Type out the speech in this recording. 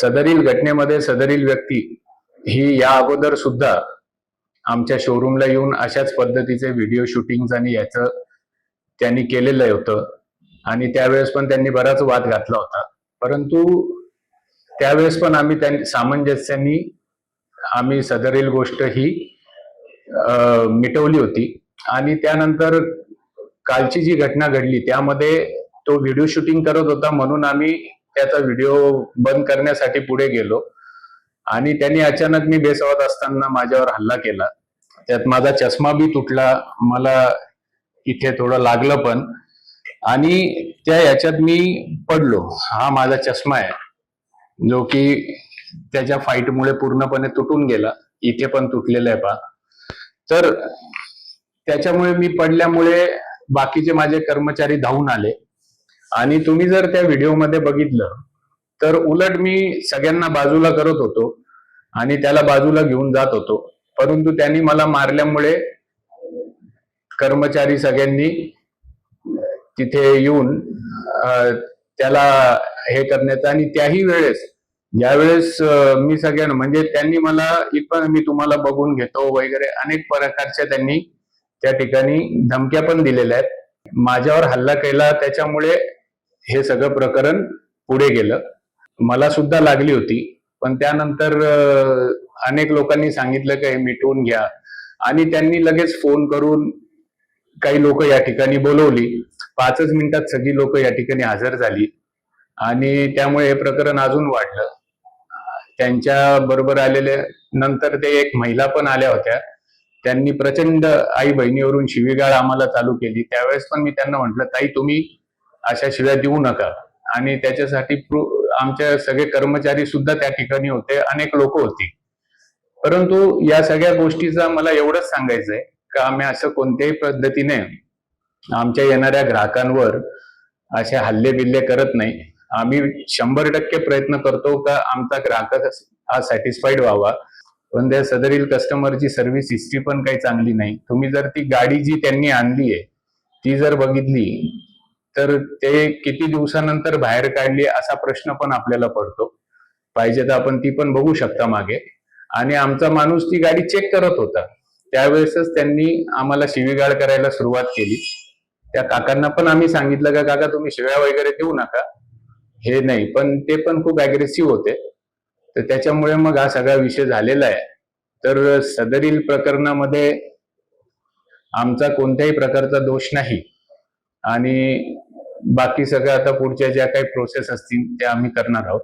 सदरील घटनेमध्ये सदरील व्यक्ती ही या अगोदर सुद्धा आमच्या शोरूमला येऊन अशाच पद्धतीचे व्हिडिओ शूटिंग आणि याचं त्यांनी केलेलं होतं आणि त्यावेळेस पण त्यांनी बराच वाद घातला होता. परंतु त्यावेळेस पण आम्ही त्यांनी सामंजस्याने आम्ही सदरील गोष्ट ही मिटवली होती. आणि त्यानंतर कालची जी घटना घडली त्यामध्ये तो व्हिडिओ शूटिंग करत होता म्हणून आम्ही त्याचा व्हिडिओ बंद करण्यासाठी पुढे गेलो आणि त्यांनी अचानक मी बेसावध असताना माझ्यावर हल्ला केला. त्यात माझा चष्मा बी तुटला, मला इथे थोडं लागलं पण, आणि त्या याच्यात मी पडलो. हा माझा चष्मा आहे जो की त्याच्या फाईटमुळे पूर्णपणे तुटून गेला, इथे पण तुटलेला आहे पहा. तर त्याच्यामुळे मी पडल्यामुळे बाकीचे माझे कर्मचारी धावून आले आणि तुम्ही जर त्या व्हिडिओमध्ये बघितलं तर उलट मी सगळ्यांना बाजूला करत होतो आणि त्याला बाजूला घेऊन जात होतो, परंतु त्यांनी मला मारल्यामुळे कर्मचारी सगळ्यांनी तिथे येऊन त्याला हे करण्याचं, आणि त्याही वेळेस ज्यावेळेस मी सगळ्यांना म्हणजे त्यांनी मला इथं मी तुम्हाला बघून घेतो वगैरे अनेक प्रकारच्या त्यांनी त्या ठिकाणी धमक्या पण दिलेल्या आहेत. माझ्यावर हल्ला केला त्याच्यामुळे हे सगळं प्रकरण पुढे गेलं. मला सुद्धा लागली होती, पण त्यानंतर अनेक लोकांनी सांगितलं की हे मिटवून घ्या आणि त्यांनी लगेच फोन करून काही लोक या ठिकाणी बोलवली. 5च मिनिटात सगळी लोक या ठिकाणी हजर झाली आणि त्यामुळे हे प्रकरण अजून वाढलं. त्यांच्या बरोबर आलेले नंतर ते एक महिला पण आल्या होत्या. त्यांनी प्रचंड आई बहिणीवरून शिवीगाळ आम्हाला चालू केली. त्यावेळेस पण मी त्यांना म्हटलं, ताई तुम्ही अशा शिव्या देऊ नका. आणि त्याच्यासाठी आमचे सगळे कर्मचारी सुद्धा त्या ठिकाणी होते, अनेक लोक होती. परंतु या सगळ्या गोष्टीचा मला एवढंच सांगायचंय का आम्ही असं कोणत्याही पद्धतीने आमच्या येणाऱ्या ग्राहकांवर असे हल्ले बिल्ले करत नाही. आम्ही 100% प्रयत्न करतो का आमचा ग्राहक हा सॅटिस्फाईड व्हावा. पण त्या सदरील कस्टमरची सर्व्हिस हिस्ट्री पण काही चांगली नाही. तुम्ही जर ती गाडी जी त्यांनी आणली आहे ती जर बघितली तर ते किती दिवसानंतर बाहेर काढली असा प्रश्न पण आपल्याला पडतो. पाहिजे तर आपण ती पण बघू शकता मागे. आणि आमचा माणूस ती गाडी चेक करत होता त्यावेळेसच त्यांनी आम्हाला शिवीगाळ करायला सुरुवात केली. त्या काकांना पण आम्ही सांगितलं का काका तुम्ही शिव्या वगैरे देऊ नका, हे नाही, पण ते पण खूप अग्रेसिव्ह होते. तर त्याच्यामुळे मग हा सगळा विषय झालेला आहे. तर सदरील प्रकरणामध्ये आमचा कोणत्याही प्रकारचा दोष नाही आणि बाकी सगळं आता पुढच्या ज्या काही प्रोसेस असतील त्या आम्ही करणार आहोत.